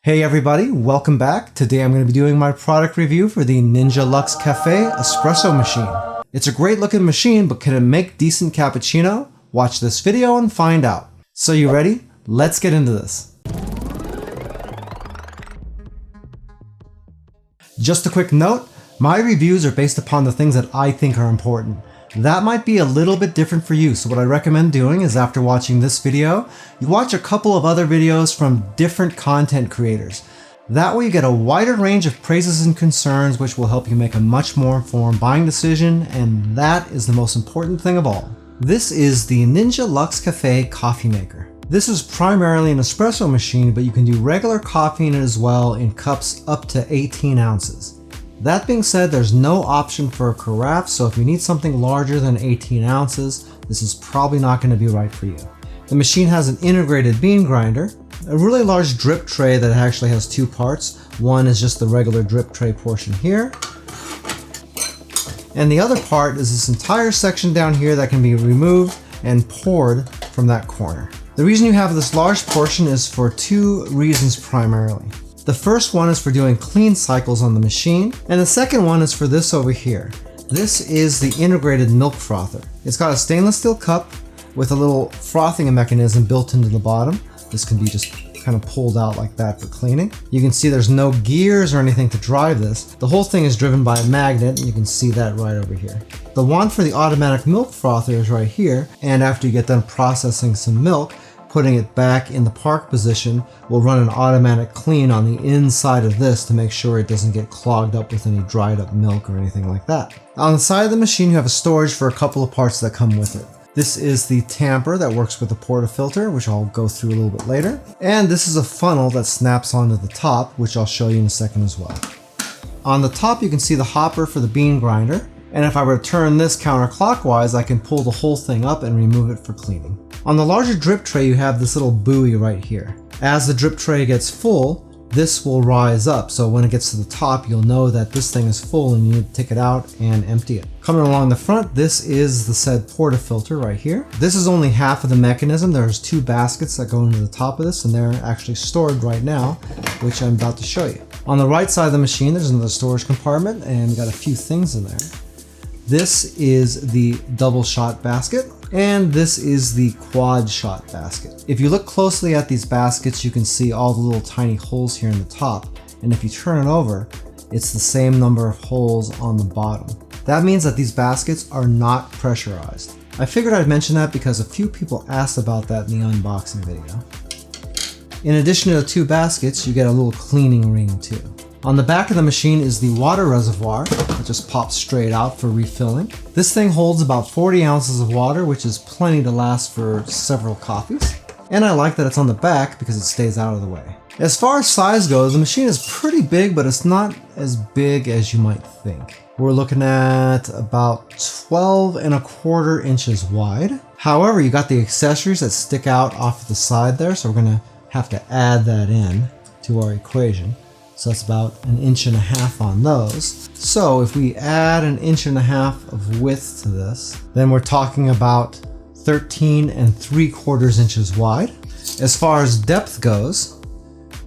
Hey everybody, welcome back. Today I'm going to be doing my product review for the Ninja Luxe Cafe espresso machine. It's a great looking machine, but can it make decent cappuccino? Watch this video and find out. So you ready? Let's get into this. Just a quick note, my reviews are based upon the things that I think are important. That might be a little bit different for you, so what I recommend doing is after watching this video, you watch a couple of other videos from different content creators. That way you get a wider range of praises and concerns, which will help you make a much more informed buying decision, and that is the most important thing of all. This is the Ninja Luxe Cafe coffee maker. This is primarily an espresso machine, but you can do regular coffee in it as well in cups up to 18 ounces. That being said, there's no option for a carafe, so if you need something larger than 18 ounces, this is probably not going to be right for you. The machine has an integrated bean grinder, a really large drip tray that actually has two parts. One is just the regular drip tray portion here, and the other part is this entire section down here that can be removed and poured from that corner. The reason you have this large portion is for two reasons primarily. The first one is for doing clean cycles on the machine, and the second one is for this over here. This is the integrated milk frother. It's got a stainless steel cup with a little frothing mechanism built into the bottom. This can be just kind of pulled out like that for cleaning. You can see there's no gears or anything to drive this. The whole thing is driven by a magnet, and you can see that right over here. The wand for the automatic milk frother is right here, and after you get done processing some milk, putting it back in the park position will run an automatic clean on the inside of this to make sure it doesn't get clogged up with any dried up milk or anything like that. On the side of the machine you have a storage for a couple of parts that come with it. This is the tamper that works with the portafilter, which I'll go through a little bit later. And this is a funnel that snaps onto the top, which I'll show you in a second as well. On the top you can see the hopper for the bean grinder. And if I were to turn this counterclockwise, I can pull the whole thing up and remove it for cleaning. On the larger drip tray, you have this little buoy right here. As the drip tray gets full, this will rise up. So when it gets to the top, you'll know that this thing is full and you need to take it out and empty it. Coming along the front, this is the said portafilter right here. This is only half of the mechanism. There's two baskets that go into the top of this, and they're actually stored right now, which I'm about to show you. On the right side of the machine, there's another storage compartment, and you got a few things in there. This is the double shot basket, and this is the quad shot basket. If you look closely at these baskets, you can see all the little tiny holes here in the top, and if you turn it over, it's the same number of holes on the bottom. That means that these baskets are not pressurized. I figured I'd mention that because a few people asked about that in the unboxing video. In addition to the two baskets, you get a little cleaning ring too. On the back of the machine is the water reservoir that just pops straight out for refilling. This thing holds about 40 ounces of water, which is plenty to last for several coffees. And I like that it's on the back because it stays out of the way. As far as size goes, the machine is pretty big, but it's not as big as you might think. We're looking at about 12¼ inches wide. However, you got the accessories that stick out off the side there, so we're gonna have to add that in to our equation. So that's about 1.5 inches on those. So if we add 1.5 inches of width to this, then we're talking about 13¾ inches wide. As far as depth goes,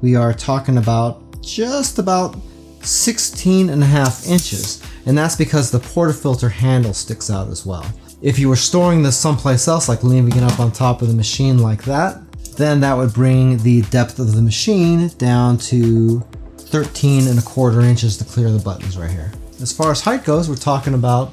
we are talking about just about 16½ inches. And that's because the portafilter handle sticks out as well. If you were storing this someplace else, like leaving it up on top of the machine like that, then that would bring the depth of the machine down to 13¼ inches to clear the buttons right here. As far as height goes, we're talking about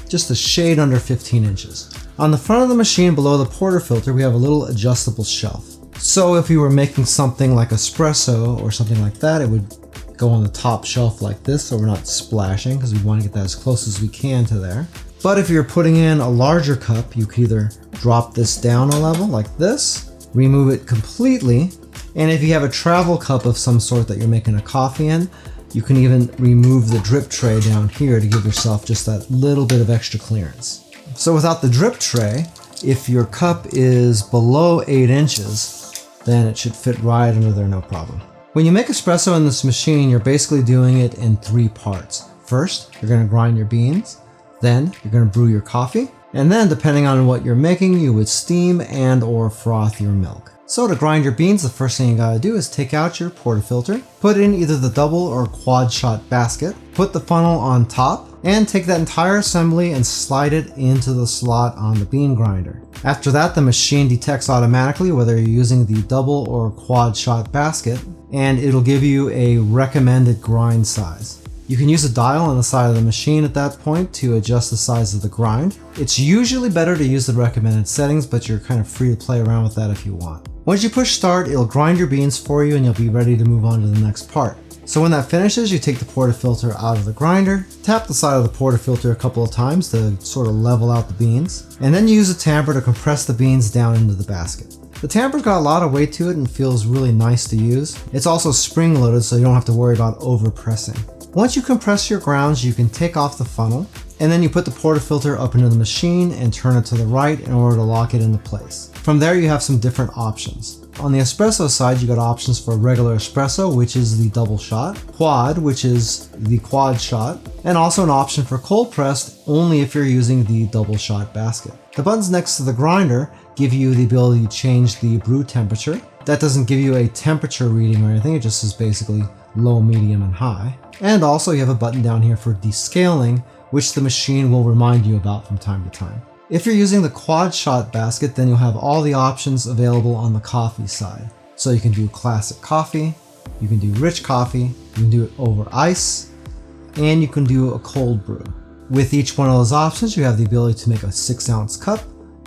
just a shade under 15 inches. On the front of the machine below the portafilter, we have a little adjustable shelf. So if you were making something like espresso or something like that, it would go on the top shelf like this, so we're not splashing because we want to get that as close as we can to there. But if you're putting in a larger cup, you could either drop this down a level like this, remove it completely, and if you have a travel cup of some sort that you're making a coffee in, you can even remove the drip tray down here to give yourself just that little bit of extra clearance. So without the drip tray, if your cup is below 8 inches, then it should fit right under there no problem. When you make espresso in this machine, you're basically doing it in 3 parts. First, you're going to grind your beans, then you're going to brew your coffee, and then depending on what you're making, you would steam and or froth your milk. So to grind your beans, the first thing you gotta do is take out your portafilter, put in either the double or quad shot basket, put the funnel on top, and take that entire assembly and slide it into the slot on the bean grinder. After that, the machine detects automatically whether you're using the double or quad shot basket, and it'll give you a recommended grind size. You can use a dial on the side of the machine at that point to adjust the size of the grind. It's usually better to use the recommended settings, but you're kind of free to play around with that if you want. Once you push start, it'll grind your beans for you and you'll be ready to move on to the next part. So when that finishes, you take the portafilter out of the grinder, tap the side of the portafilter a couple of times to sort of level out the beans, and then you use a tamper to compress the beans down into the basket. The tamper's got a lot of weight to it and feels really nice to use. It's also spring loaded, so you don't have to worry about over pressing. Once you compress your grounds, you can take off the funnel, and then you put the portafilter up into the machine and turn it to the right in order to lock it into place. From there, you have some different options. On the espresso side, you got options for regular espresso, which is the double shot, quad, which is the quad shot, and also an option for cold pressed only if you're using the double shot basket. The buttons next to the grinder give you the ability to change the brew temperature. That doesn't give you a temperature reading or anything, it just is basically low, medium, and high. And also you have a button down here for descaling, which the machine will remind you about from time to time. If you're using the quad shot basket, then you'll have all the options available on the coffee side. So you can do classic coffee, you can do rich coffee, you can do it over ice, and you can do a cold brew. With each one of those options, you have the ability to make a 6-ounce cup,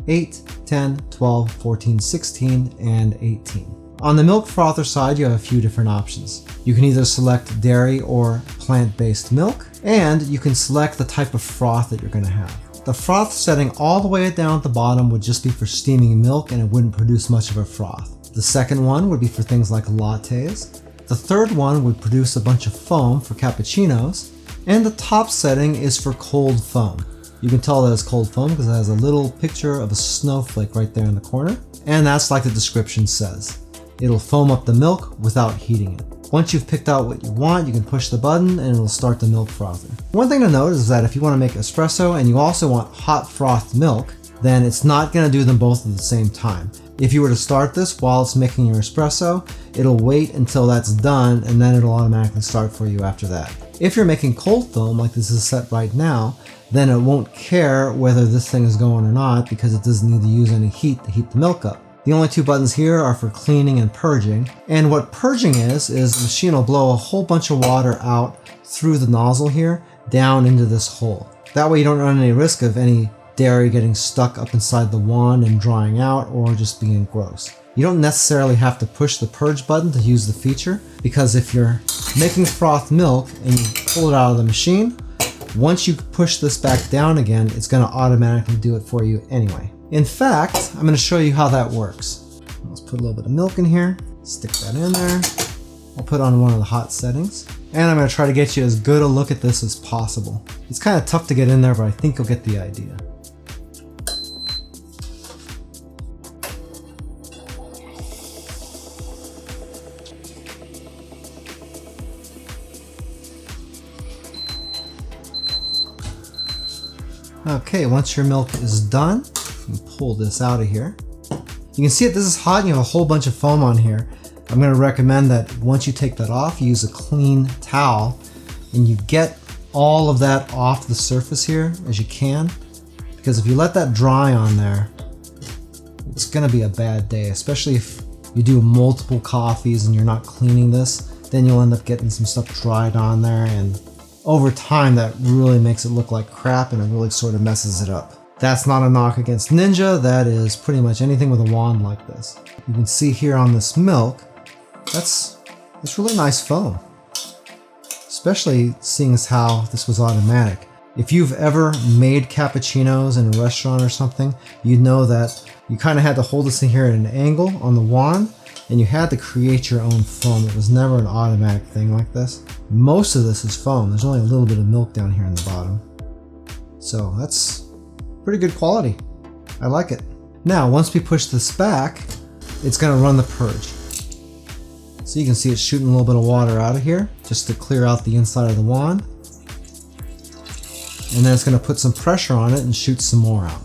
8, 10, 12, 14, 16, and 18. On the milk frother side, you have a few different options. You can either select dairy or plant-based milk, and you can select the type of froth that you're going to have. The froth setting all the way down at the bottom would just be for steaming milk and it wouldn't produce much of a froth. The second one would be for things like lattes. The third one would produce a bunch of foam for cappuccinos. And the top setting is for cold foam. You can tell that it's cold foam because it has a little picture of a snowflake right there in the corner. And that's like the description says. It'll foam up the milk without heating it. Once you've picked out what you want, you can push the button and it'll start the milk frother. One thing to note is that if you want to make espresso and you also want hot frothed milk, then it's not going to do them both at the same time. If you were to start this while it's making your espresso, it'll wait until that's done and then it'll automatically start for you after that. If you're making cold foam like this is set right now, then it won't care whether this thing is going or not because it doesn't need to use any heat to heat the milk up. The only two buttons here are for cleaning and purging. And what purging is the machine will blow a whole bunch of water out through the nozzle here down into this hole. That way you don't run any risk of any dairy getting stuck up inside the wand and drying out or just being gross. You don't necessarily have to push the purge button to use the feature because if you're making frothed milk and you pull it out of the machine, once you push this back down again, it's going to automatically do it for you anyway. In fact, I'm going to show you how that works. Let's put a little bit of milk in here, stick that in there. I'll put on one of the hot settings. And I'm going to try to get you as good a look at this as possible. It's kind of tough to get in there, but I think you'll get the idea. Okay, once your milk is done, you can pull this out of here. You can see that this is hot and you have a whole bunch of foam on here. I'm going to recommend that once you take that off, you use a clean towel and you get all of that off the surface here as you can. Because if you let that dry on there, it's going to be a bad day, especially if you do multiple coffees and you're not cleaning this, then you'll end up getting some stuff dried on there, and over time that really makes it look like crap and it really sort of messes it up. That's not a knock against Ninja, that is pretty much anything with a wand like this. You can see here on this milk, that's really nice foam. Especially seeing as how this was automatic. If you've ever made cappuccinos in a restaurant or something, you'd know that you kind of had to hold this thing here at an angle on the wand, and you had to create your own foam. It was never an automatic thing like this. Most of this is foam. There's only a little bit of milk down here in the bottom. So that's pretty good quality. I like it. Now, once we push this back, it's going to run the purge. So you can see it's shooting a little bit of water out of here just to clear out the inside of the wand. And then it's going to put some pressure on it and shoot some more out.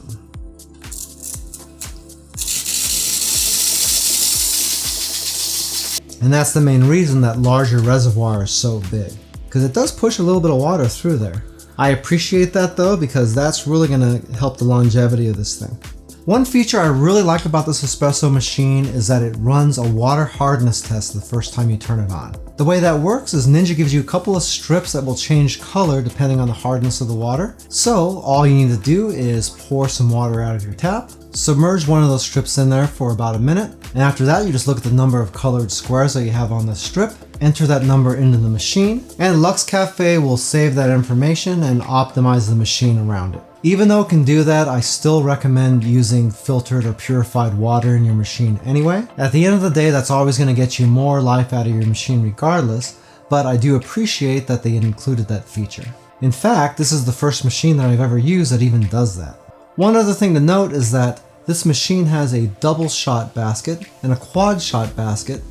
And that's the main reason that larger reservoir is so big, because it does push a little bit of water through there. I appreciate that though, because that's really gonna help the longevity of this thing. One feature I really like about this espresso machine is that it runs a water hardness test the first time you turn it on. The way that works is Ninja gives you a couple of strips that will change color depending on the hardness of the water. So all you need to do is pour some water out of your tap, submerge one of those strips in there for about a minute, and after that you just look at the number of colored squares that you have on the strip, enter that number into the machine, and Luxe Cafe will save that information and optimize the machine around it. Even though it can do that, I still recommend using filtered or purified water in your machine anyway. At the end of the day, that's always going to get you more life out of your machine regardless, but I do appreciate that they included that feature. In fact, this is the first machine that I've ever used that even does that. One other thing to note is that this machine has a double shot basket and a quad shot basket,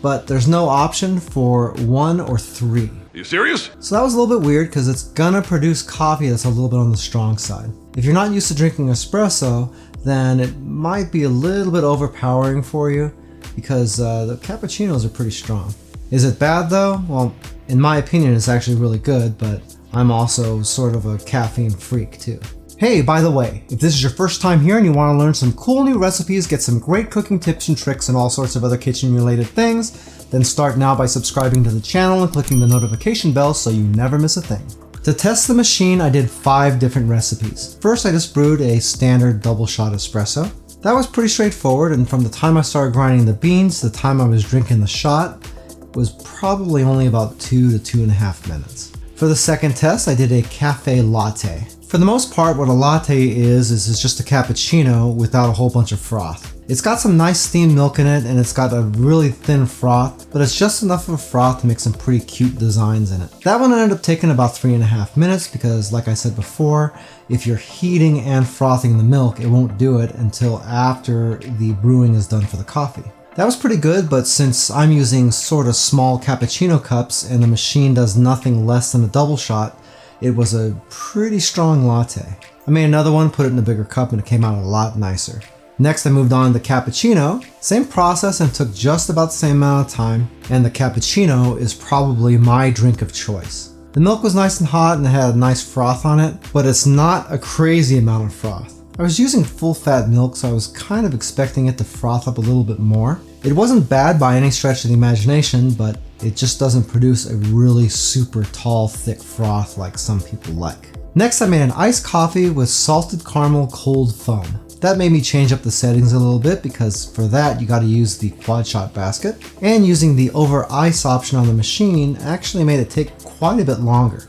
but there's no option for 1 or 3. Are you serious? So that was a little bit weird because it's gonna produce coffee that's a little bit on the strong side. If you're not used to drinking espresso, then it might be a little bit overpowering for you because the cappuccinos are pretty strong. Is it bad though? Well, in my opinion, it's actually really good, but I'm also sort of a caffeine freak too. Hey, by the way, if this is your first time here and you want to learn some cool new recipes, get some great cooking tips and tricks and all sorts of other kitchen related things, then start now by subscribing to the channel and clicking the notification bell so you never miss a thing. To test the machine, I did 5 different recipes. First, I just brewed a standard double shot espresso. That was pretty straightforward, and from the time I started grinding the beans to the time I was drinking the shot was probably only about 2 to 2.5 minutes. For the second test, I did a cafe latte. For the most part, what a latte is just a cappuccino without a whole bunch of froth. It's got some nice steamed milk in it, and it's got a really thin froth, but it's just enough of a froth to make some pretty cute designs in it. That one ended up taking about 3.5 minutes because, like I said before, if you're heating and frothing the milk, it won't do it until after the brewing is done for the coffee. That was pretty good, but since I'm using sort of small cappuccino cups and the machine does nothing less than a double shot, it was a pretty strong latte. I made another one, put it in a bigger cup, and it came out a lot nicer. Next, I moved on to cappuccino. Same process and took just about the same amount of time, and the cappuccino is probably my drink of choice. The milk was nice and hot and it had a nice froth on it, but it's not a crazy amount of froth. I was using full fat milk, so I was kind of expecting it to froth up a little bit more. It wasn't bad by any stretch of the imagination, but it just doesn't produce a really super tall, thick froth like some people like. Next, I made an iced coffee with salted caramel cold foam. That made me change up the settings a little bit because for that you got to use the quad shot basket, and using the over ice option on the machine actually made it take quite a bit longer.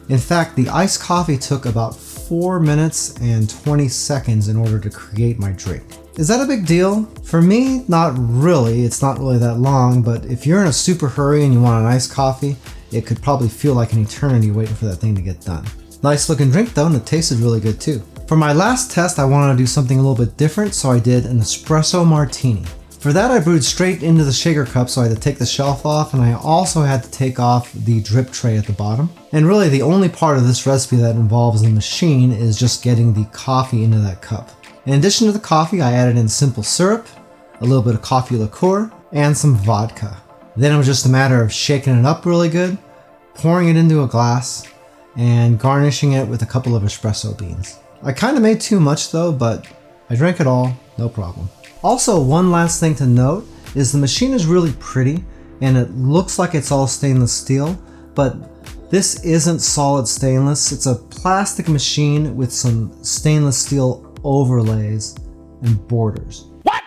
In fact, the iced coffee took about 4 minutes and 20 seconds in order to create my drink. Is that a big deal? For me, not really. It's not really that long, but if you're in a super hurry and you want an iced coffee, it could probably feel like an eternity waiting for that thing to get done. Nice looking drink though, and it tasted really good too. For my last test, I wanted to do something a little bit different, so I did an espresso martini. For that, I brewed straight into the shaker cup, so I had to take the shelf off, and I also had to take off the drip tray at the bottom. And really, the only part of this recipe that involves the machine is just getting the coffee into that cup. In addition to the coffee, I added in simple syrup, a little bit of coffee liqueur, and some vodka. Then it was just a matter of shaking it up really good, pouring it into a glass, and garnishing it with a couple of espresso beans. I kind of made too much though, but I drank it all, no problem. Also, one last thing to note is the machine is really pretty and it looks like it's all stainless steel, but this isn't solid stainless. It's a plastic machine with some stainless steel overlays and borders. What?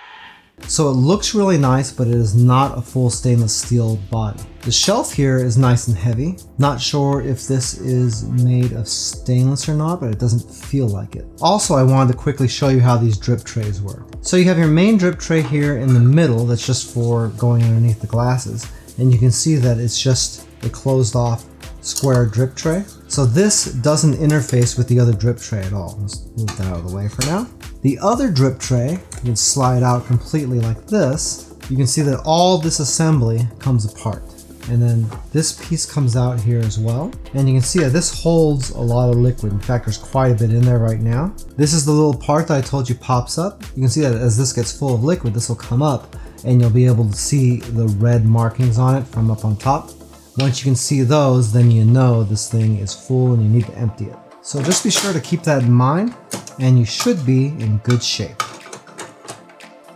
So it looks really nice, but it is not a full stainless steel body. The shelf here is nice and heavy. Not sure if this is made of stainless or not, but it doesn't feel like it. Also, I wanted to quickly show you how these drip trays work. So you have your main drip tray here in the middle that's just for going underneath the glasses. And you can see that it's just a closed off square drip tray. So this doesn't interface with the other drip tray at all. Let's move that out of the way for now. The other drip tray, you can slide out completely like this. You can see that all this assembly comes apart. And then this piece comes out here as well. And you can see that this holds a lot of liquid. In fact, there's quite a bit in there right now. This is the little part that I told you pops up. You can see that as this gets full of liquid, this will come up and you'll be able to see the red markings on it from up on top. Once you can see those, then you know this thing is full and you need to empty it. So just be sure to keep that in mind, and you should be in good shape.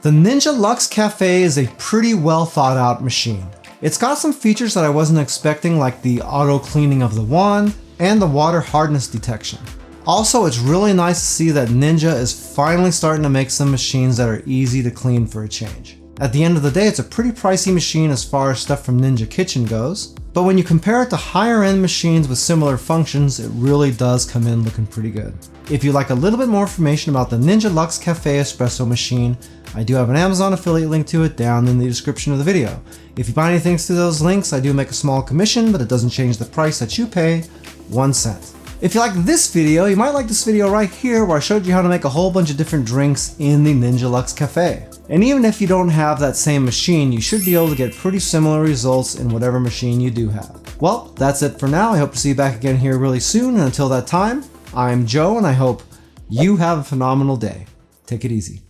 The Ninja Luxe Cafe is a pretty well thought out machine. It's got some features that I wasn't expecting, like the auto cleaning of the wand and the water hardness detection. Also, it's really nice to see that Ninja is finally starting to make some machines that are easy to clean for a change. At the end of the day, it's a pretty pricey machine as far as stuff from Ninja Kitchen goes, but when you compare it to higher end machines with similar functions, it really does come in looking pretty good. If you'd like a little bit more information about the Ninja Luxe Cafe espresso machine, I do have an Amazon affiliate link to it down in the description of the video. If you buy anything through those links, I do make a small commission, but it doesn't change the price that you pay 1 cent. If you like this video, you might like this video right here where I showed you how to make a whole bunch of different drinks in the Ninja Luxe Cafe. And even if you don't have that same machine, you should be able to get pretty similar results in whatever machine you do have. Well, that's it for now. I hope to see you back again here really soon. And until that time, I'm Joe, and I hope you have a phenomenal day. Take it easy.